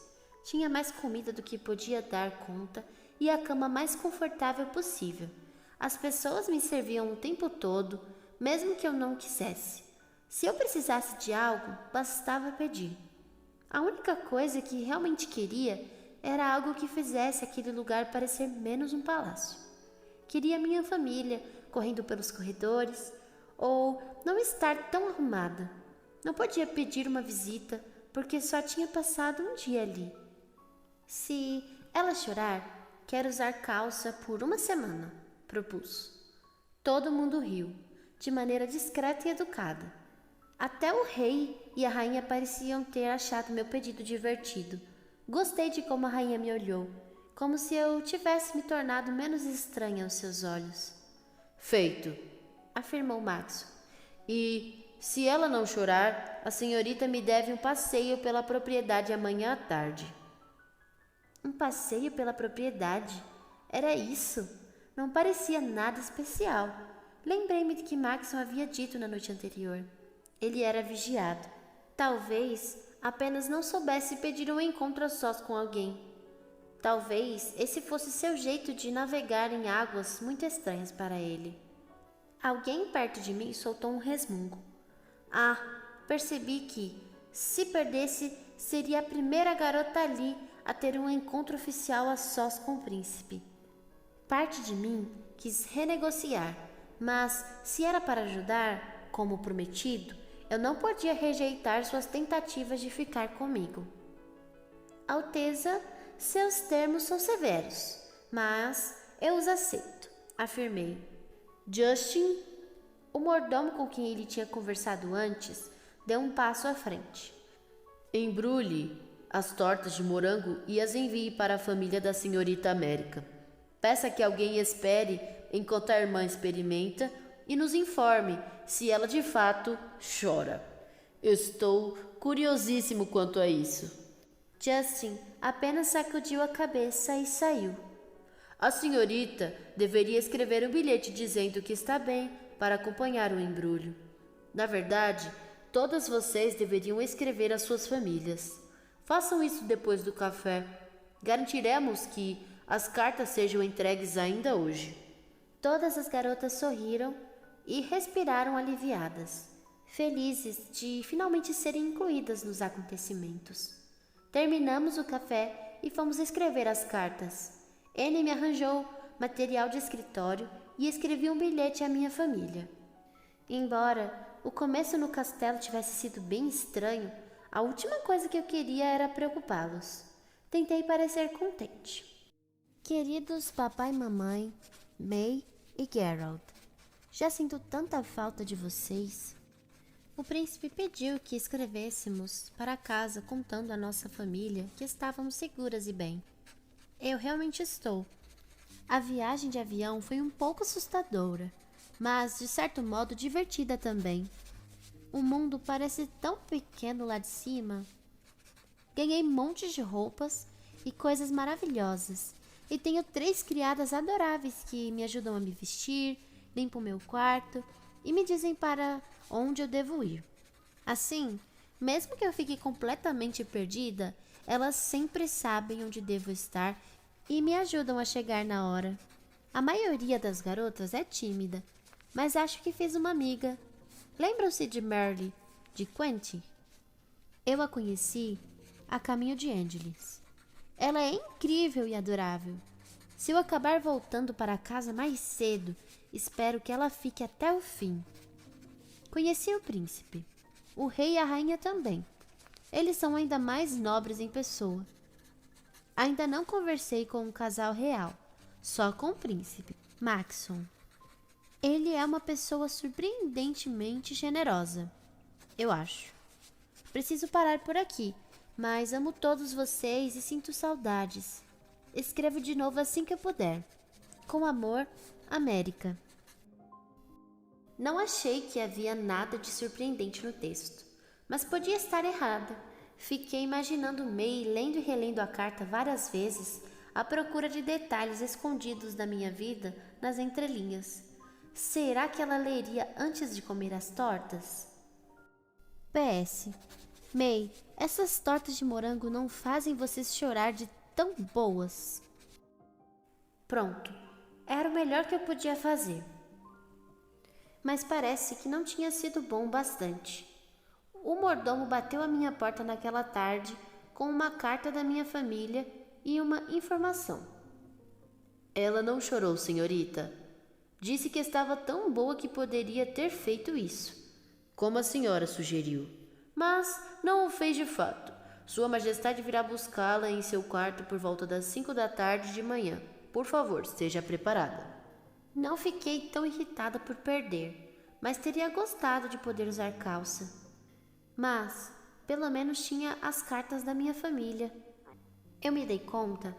Tinha mais comida do que podia dar conta e a cama mais confortável possível. As pessoas me serviam o tempo todo, mesmo que eu não quisesse. Se eu precisasse de algo, bastava pedir. A única coisa que realmente queria era algo que fizesse aquele lugar parecer menos um palácio. Queria minha família correndo pelos corredores, ou não estar tão arrumada. Não podia pedir uma visita, porque só tinha passado um dia ali. Se ela chorar, quero usar calça por uma semana, propus. Todo mundo riu, de maneira discreta e educada. Até o rei e a rainha pareciam ter achado meu pedido divertido. Gostei de como a rainha me olhou, como se eu tivesse me tornado menos estranha aos seus olhos. Feito, Afirmou Maxon. E se ela não chorar, a senhorita me deve um passeio pela propriedade amanhã à tarde. Um passeio pela propriedade? Era isso? Não parecia nada especial. Lembrei-me de que Maxon havia dito na noite anterior. Ele era vigiado. Talvez apenas não soubesse pedir um encontro a sós com alguém. Talvez esse fosse seu jeito de navegar em águas muito estranhas para ele. Alguém perto de mim soltou um resmungo. Percebi que, se perdesse, seria a primeira garota ali a ter um encontro oficial a sós com o príncipe. Parte de mim quis renegociar, mas se era para ajudar, como prometido, eu não podia rejeitar suas tentativas de ficar comigo. Alteza, seus termos são severos, mas eu os aceito, afirmei. Justin, o mordomo com quem ele tinha conversado antes, deu um passo à frente. embrulhe as tortas de morango e as envie para a família da senhorita América. Peça que alguém espere enquanto a irmã experimenta e nos informe se ela de fato chora. Estou curiosíssimo quanto a isso. Justin apenas sacudiu a cabeça e saiu. A senhorita deveria escrever um bilhete dizendo que está bem para acompanhar o embrulho. Na verdade, todas vocês deveriam escrever às suas famílias. Façam isso depois do café. Garantiremos que as cartas sejam entregues ainda hoje. Todas as garotas sorriram e respiraram aliviadas, felizes de finalmente serem incluídas nos acontecimentos. Terminamos o café e fomos escrever as cartas. Anne me arranjou material de escritório e escrevi um bilhete à minha família. Embora o começo no castelo tivesse sido bem estranho, a última coisa que eu queria era preocupá-los. Tentei parecer contente. Queridos papai e mamãe, May e Gerald, já sinto tanta falta de vocês. O príncipe pediu que escrevêssemos para casa contando à nossa família que estávamos seguras e bem. Eu realmente estou. A viagem de avião foi um pouco assustadora, mas de certo modo divertida também. O mundo parece tão pequeno lá de cima. Ganhei montes de roupas e coisas maravilhosas, e tenho 3 criadas adoráveis que me ajudam a me vestir, limpam meu quarto e me dizem para onde eu devo ir. Assim, mesmo que eu fique completamente perdida, elas sempre sabem onde devo estar e me ajudam a chegar na hora. A maioria das garotas é tímida, mas acho que fiz uma amiga. Lembram-se de Merle, de Quentin? Eu a conheci a caminho de Angeles. Ela é incrível e adorável. Se eu acabar voltando para casa mais cedo, espero que ela fique até o fim. Conheci o príncipe, o rei e a rainha também. Eles são ainda mais nobres em pessoa. Ainda não conversei com um casal real, só com o príncipe, Maxon. Ele é uma pessoa surpreendentemente generosa, eu acho. Preciso parar por aqui, mas amo todos vocês e sinto saudades. Escrevo de novo assim que eu puder. Com amor, América. Não achei que havia nada de surpreendente no texto, mas podia estar errada. Fiquei imaginando May lendo e relendo a carta várias vezes, à procura de detalhes escondidos da minha vida nas entrelinhas. Será que ela leria antes de comer as tortas? PS. May, essas tortas de morango não fazem vocês chorar de tão boas. Pronto. Era o melhor que eu podia fazer. Mas parece que não tinha sido bom o bastante. O mordomo bateu à minha porta naquela tarde com uma carta da minha família e uma informação. Ela não chorou, senhorita. Disse que estava tão boa que poderia ter feito isso, como a senhora sugeriu. Mas não o fez de fato. Sua Majestade virá buscá-la em seu quarto por volta das 5 da tarde de manhã. Por favor, esteja preparada. Não fiquei tão irritada por perder, mas teria gostado de poder usar calça. Mas, pelo menos tinha as cartas da minha família. Eu me dei conta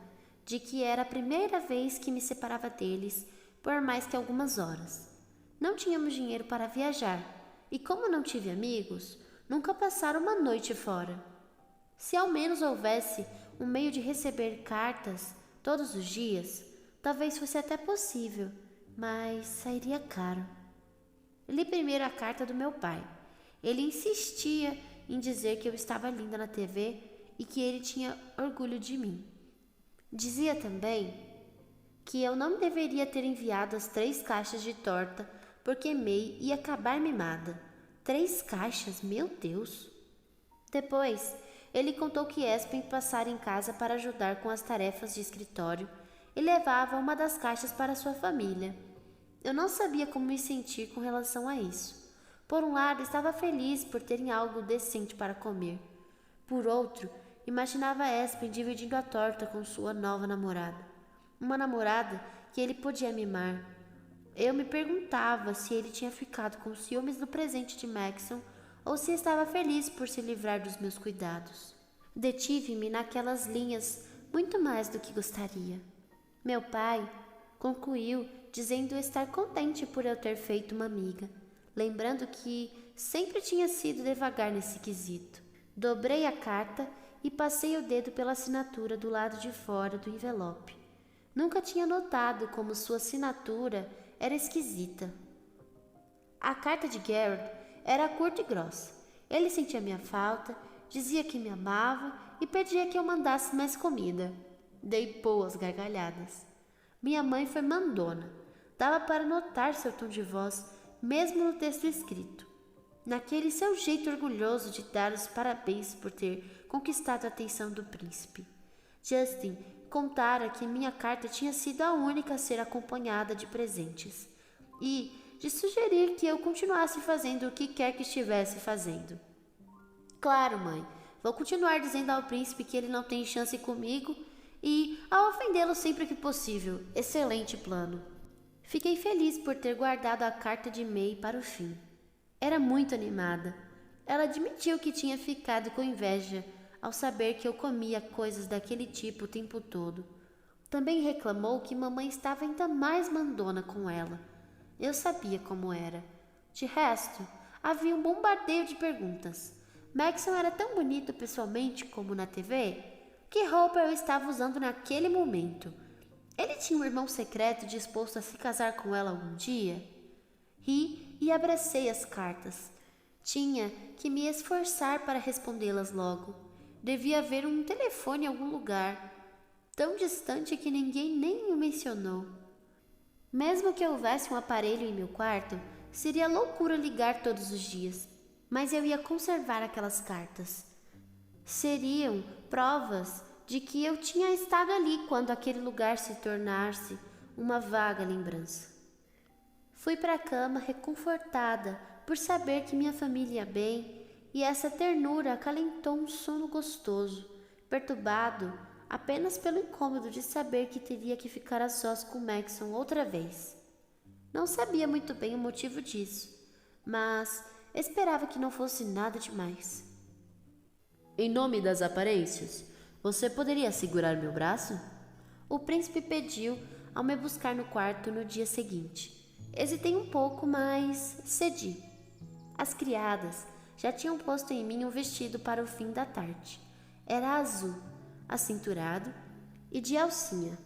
de que era a primeira vez que me separava deles por mais que algumas horas. Não tínhamos dinheiro para viajar, e como não tive amigos, nunca passaram uma noite fora. Se ao menos houvesse um meio de receber cartas todos os dias, talvez fosse até possível, mas sairia caro. Li primeiro a carta do meu pai. Ele insistia em dizer que eu estava linda na TV e que ele tinha orgulho de mim. Dizia também que eu não deveria ter enviado as 3 caixas de torta porque May ia acabar mimada. 3 caixas? Meu Deus! Depois, ele contou que Espen passara em casa para ajudar com as tarefas de escritório e levava uma das caixas para sua família. Eu não sabia como me sentir com relação a isso. Por um lado, estava feliz por terem algo decente para comer. Por outro, imaginava Espen dividindo a torta com sua nova namorada. Uma namorada que ele podia mimar. Eu me perguntava se ele tinha ficado com ciúmes do presente de Maxon ou se estava feliz por se livrar dos meus cuidados. Detive-me naquelas linhas muito mais do que gostaria. Meu pai concluiu dizendo estar contente por eu ter feito uma amiga, lembrando que sempre tinha sido devagar nesse quesito. Dobrei a carta e passei o dedo pela assinatura do lado de fora do envelope. Nunca tinha notado como sua assinatura era esquisita. A carta de Garrett era curta e grossa. Ele sentia minha falta, dizia que me amava e pedia que eu mandasse mais comida. Dei boas gargalhadas. Minha mãe foi mandona. Dava para notar seu tom de voz, mesmo no texto escrito. Naquele seu jeito orgulhoso de dar os parabéns por ter conquistado a atenção do príncipe. Justin contara que minha carta tinha sido a única a ser acompanhada de presentes e de sugerir que eu continuasse fazendo o que quer que estivesse fazendo. Claro, mãe, vou continuar dizendo ao príncipe que ele não tem chance comigo e a ofendê-lo sempre que possível. Excelente plano. Fiquei feliz por ter guardado a carta de May para o fim. Era muito animada. Ela admitiu que tinha ficado com inveja ao saber que eu comia coisas daquele tipo o tempo todo. Também reclamou que mamãe estava ainda mais mandona com ela. Eu sabia como era. De resto, havia um bombardeio de perguntas. Maxon era tão bonito pessoalmente como na TV? Que roupa eu estava usando naquele momento? Ele tinha um irmão secreto disposto a se casar com ela algum dia? Ri e abracei as cartas. Tinha que me esforçar para respondê-las logo. Devia haver um telefone em algum lugar, tão distante que ninguém nem o mencionou. Mesmo que houvesse um aparelho em meu quarto, seria loucura ligar todos os dias, mas eu ia conservar aquelas cartas. Seriam provas de que eu tinha estado ali quando aquele lugar se tornasse uma vaga lembrança. Fui para a cama reconfortada por saber que minha família ia bem, e essa ternura acalentou um sono gostoso, perturbado apenas pelo incômodo de saber que teria que ficar a sós com Maxon outra vez. Não sabia muito bem o motivo disso, mas esperava que não fosse nada demais. Em nome das aparências, você poderia segurar meu braço? O príncipe pediu ao me buscar no quarto no dia seguinte. Hesitei um pouco, mas cedi. As criadas já tinham posto em mim um vestido para o fim da tarde. Era azul, acinturado e de alcinha.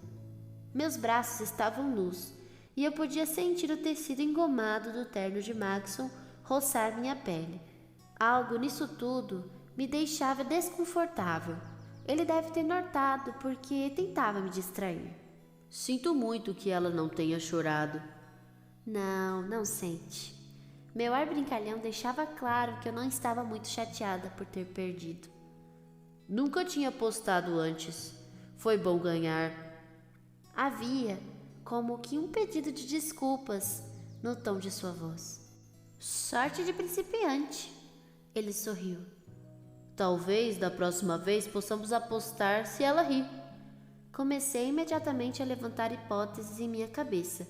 Meus braços estavam nus e eu podia sentir o tecido engomado do terno de Maxon roçar minha pele. Algo nisso tudo me deixava desconfortável. Ele deve ter notado porque tentava me distrair. Sinto muito que ela não tenha chorado. Não sente. Meu ar brincalhão deixava claro que eu não estava muito chateada por ter perdido. Nunca tinha postado antes. Foi bom ganhar. Havia como que um pedido de desculpas no tom de sua voz. Sorte de principiante. Ele sorriu. Talvez da próxima vez possamos apostar se ela ri. Comecei imediatamente a levantar hipóteses em minha cabeça.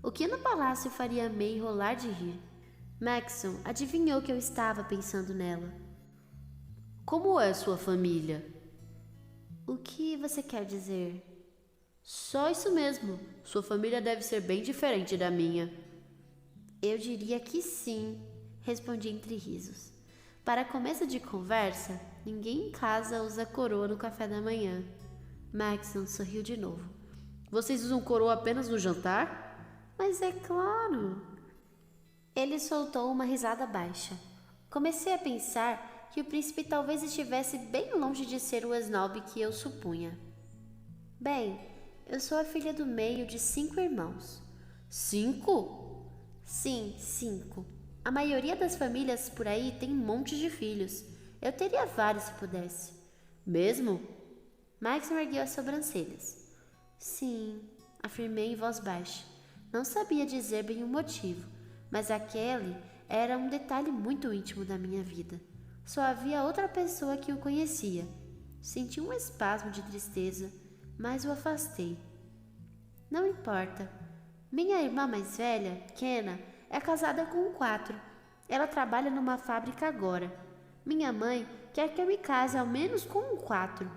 O que no palácio faria May rolar de rir? Maxon adivinhou que eu estava pensando nela. Como é sua família? O que você quer dizer? Só isso mesmo. Sua família deve ser bem diferente da minha. Eu diria que sim, respondi entre risos. Para começo de conversa, ninguém em casa usa coroa no café da manhã. Maxon sorriu de novo. Vocês usam coroa apenas no jantar? Mas é claro. Ele soltou uma risada baixa. Comecei a pensar que o príncipe talvez estivesse bem longe de ser o snob que eu supunha. Bem, eu sou a filha do meio de 5 irmãos. 5? Sim, 5. A maioria das famílias por aí tem um monte de filhos. Eu teria vários se pudesse. Mesmo? Maxon ergueu as sobrancelhas. Sim, afirmei em voz baixa. Não sabia dizer bem o motivo, mas aquele era um detalhe muito íntimo da minha vida. Só havia outra pessoa que o conhecia. Senti um espasmo de tristeza, mas o afastei. Não importa. Minha irmã mais velha, Kenna, é casada com um 4. Ela trabalha numa fábrica agora. Minha mãe quer que eu me case ao menos com um 4,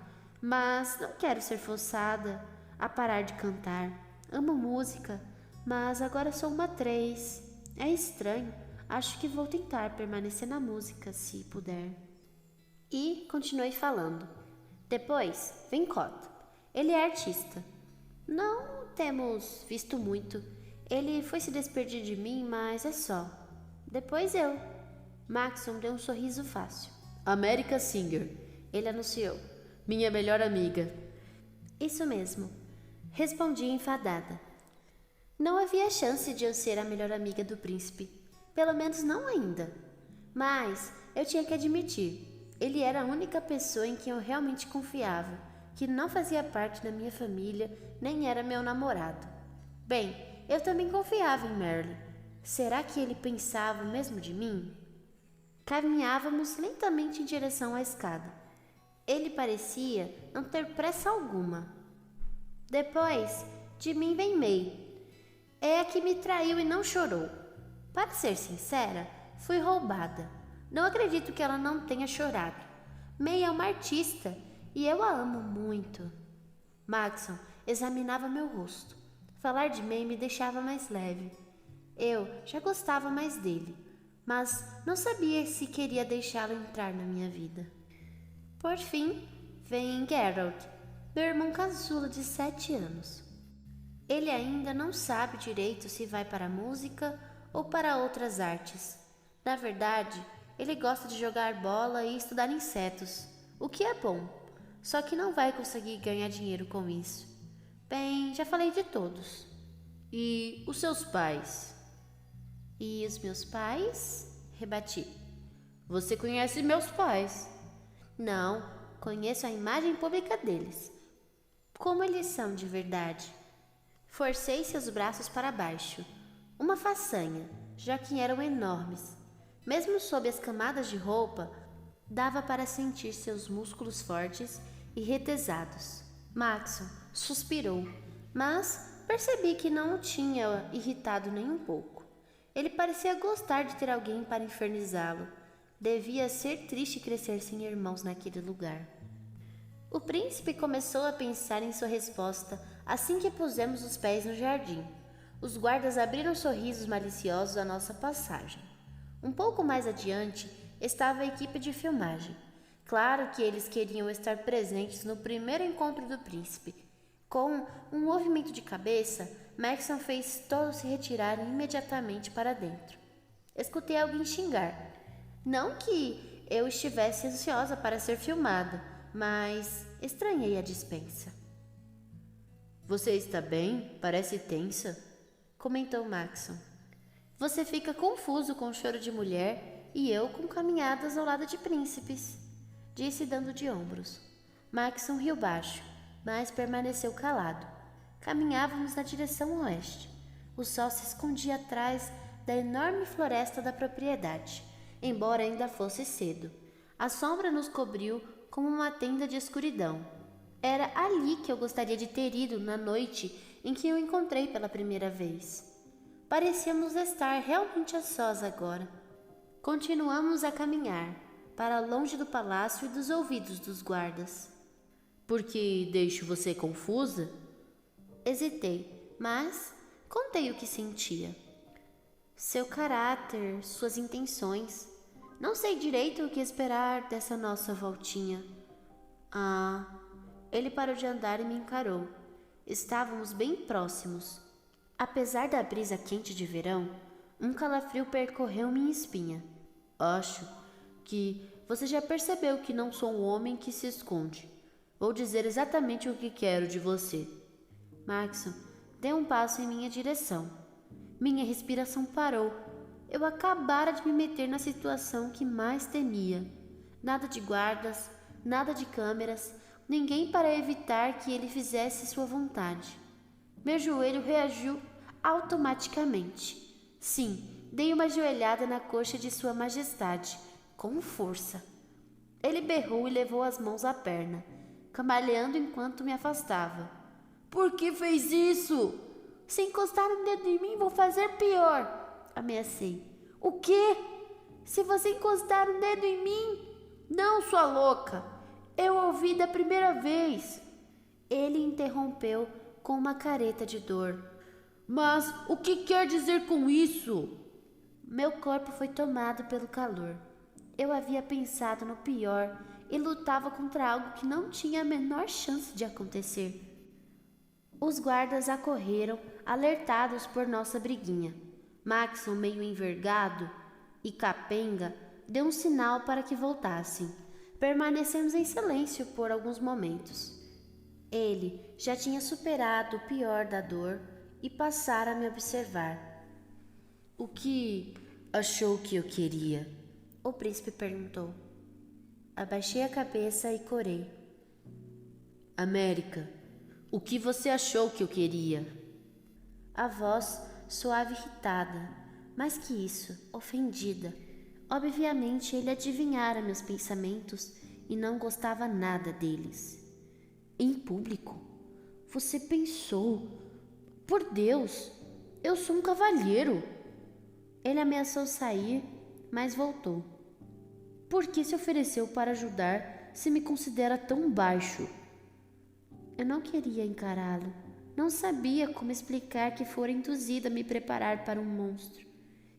mas não quero ser forçada a parar de cantar. Amo música, mas agora sou uma 3. É estranho. Acho que vou tentar permanecer na música, se puder. E continuei falando. Depois, vem Cota. Ele é artista. Não temos visto muito. Ele foi se despedir de mim, mas é só. Depois eu. Maxon deu um sorriso fácil. America Singer, ele anunciou. Minha melhor amiga. Isso mesmo. Respondi enfadada. Não havia chance de eu ser a melhor amiga do príncipe. Pelo menos não ainda. Mas eu tinha que admitir, ele era a única pessoa em quem eu realmente confiava, que não fazia parte da minha família, nem era meu namorado. Bem, eu também confiava em Merle. Será que ele pensava mesmo de mim? Caminhávamos lentamente em direção à escada. Ele parecia não ter pressa alguma. Depois, de mim vem May. É a que me traiu e não chorou. Para ser sincera, fui roubada. Não acredito que ela não tenha chorado. May é uma artista e eu a amo muito. Maxon examinava meu rosto. Falar de May me deixava mais leve. Eu já gostava mais dele, mas não sabia se queria deixá-lo entrar na minha vida. Por fim, vem Gerald, meu irmão caçula de 7 anos. Ele ainda não sabe direito se vai para a música ou para outras artes. Na verdade, ele gosta de jogar bola e estudar insetos, o que é bom, só que não vai conseguir ganhar dinheiro com isso. Bem, já falei de todos. E os seus pais? E os meus pais? Rebati. Você conhece meus pais? Não, conheço a imagem pública deles. Como eles são de verdade? Forcei seus braços para baixo. Uma façanha, já que eram enormes. Mesmo sob as camadas de roupa, dava para sentir seus músculos fortes e retesados. Maxon suspirou, mas percebi que não o tinha irritado nem um pouco. Ele parecia gostar de ter alguém para infernizá-lo. Devia ser triste crescer sem irmãos naquele lugar. O príncipe começou a pensar em sua resposta assim que pusemos os pés no jardim. Os guardas abriram sorrisos maliciosos à nossa passagem. Um pouco mais adiante estava a equipe de filmagem. Claro que eles queriam estar presentes no primeiro encontro do príncipe. Com um movimento de cabeça, Maxon fez todos se retirarem imediatamente para dentro. Escutei alguém xingar. Não que eu estivesse ansiosa para ser filmada, mas estranhei a dispensa. Você está bem? Parece tensa, comentou Maxon. Você fica confuso com o choro de mulher e eu com caminhadas ao lado de príncipes, disse dando de ombros. Maxon riu baixo. mas permaneceu calado. Caminhávamos na direção oeste. O sol se escondia atrás da enorme floresta da propriedade, embora ainda fosse cedo. A sombra nos cobriu como uma tenda de escuridão. Era ali que eu gostaria de ter ido na noite em que o encontrei pela primeira vez. Parecíamos estar realmente a sós agora. Continuamos a caminhar, para longe do palácio e dos ouvidos dos guardas. Por que deixo você confusa? Hesitei, mas contei o que sentia. Seu caráter, suas intenções. Não sei direito o que esperar dessa nossa voltinha. Ele parou de andar e me encarou. Estávamos bem próximos. Apesar da brisa quente de verão, um calafrio percorreu minha espinha. Acho que você já percebeu que não sou um homem que se esconde. Vou dizer exatamente o que quero de você. Maxon deu um passo em minha direção. Minha respiração parou. Eu acabara de me meter na situação que mais temia. Nada de guardas, nada de câmeras, ninguém para evitar que ele fizesse sua vontade. Meu joelho reagiu automaticamente. Sim, dei uma joelhada na coxa de Sua Majestade, com força. Ele berrou e levou as mãos à perna, cambaleando enquanto me afastava. Por que fez isso? Se encostar um dedo em mim, vou fazer pior, ameacei. O quê? Se você encostar um dedo em mim? Não, sua louca! Eu ouvi da primeira vez. Ele interrompeu com uma careta de dor. Mas o que quer dizer com isso? Meu corpo foi tomado pelo calor. Eu havia pensado no pior e lutava contra algo que não tinha a menor chance de acontecer. Os guardas acorreram, alertados por nossa briguinha. Maxon, meio envergado e capenga, deu um sinal para que voltassem. Permanecemos em silêncio por alguns momentos. Ele já tinha superado o pior da dor e passara a me observar. O que achou que eu queria? O príncipe perguntou. Abaixei a cabeça e corei. América, o que você achou que eu queria? A voz soava irritada, mais que isso, ofendida. Obviamente ele adivinhara meus pensamentos e não gostava nada deles. Em público? Você pensou? Por Deus, eu sou um cavalheiro. Ele ameaçou sair, mas voltou. Por que se ofereceu para ajudar se me considera tão baixo? Eu não queria encará-lo. Não sabia como explicar que fora induzida a me preparar para um monstro.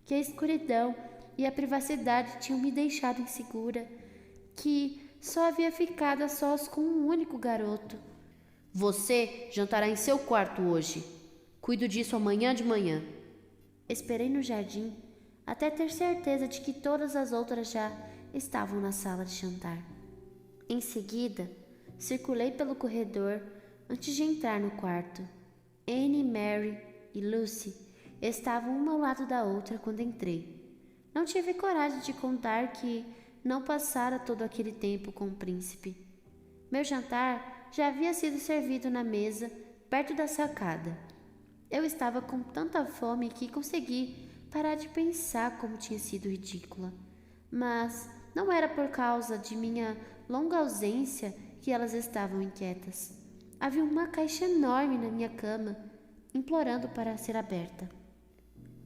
Que a escuridão e a privacidade tinham me deixado insegura. Que só havia ficado a sós com um único garoto. Você jantará em seu quarto hoje. Cuido disso amanhã de manhã. Esperei no jardim até ter certeza de que todas as outras já estavam na sala de jantar. Em seguida, circulei pelo corredor antes de entrar no quarto. Anne, Mary e Lucy estavam uma ao lado da outra quando entrei. Não tive coragem de contar que não passara todo aquele tempo com o príncipe. Meu jantar já havia sido servido na mesa perto da sacada. Eu estava com tanta fome que consegui parar de pensar como tinha sido ridícula. Mas não era por causa de minha longa ausência que elas estavam inquietas. Havia uma caixa enorme na minha cama, implorando para ser aberta.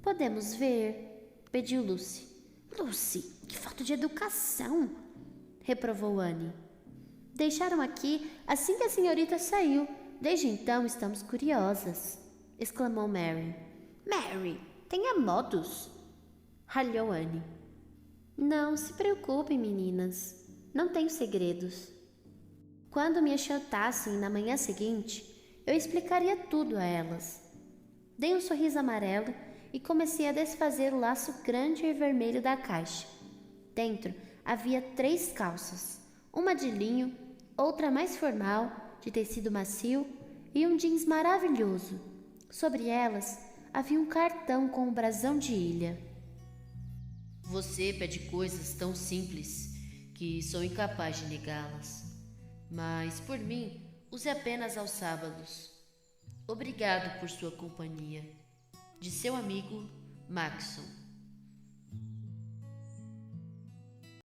Podemos ver? Pediu Lucy. Lucy, que falta de educação! Reprovou Anne. Deixaram aqui assim que a senhorita saiu. Desde então estamos curiosas, exclamou Mary. Mary, tenha modos, ralhou Anne. Não se preocupem, meninas. Não tenho segredos. Quando me achautassem na manhã seguinte, eu explicaria tudo a elas. Dei um sorriso amarelo e comecei a desfazer o laço grande e vermelho da caixa. Dentro havia 3 calças, uma de linho, outra mais formal, de tecido macio, e um jeans maravilhoso. Sobre elas havia um cartão com um brasão de ilha. Você pede coisas tão simples que sou incapaz de negá-las. Mas, por mim, Use apenas aos sábados. Obrigado por sua companhia. De seu amigo, Maxon.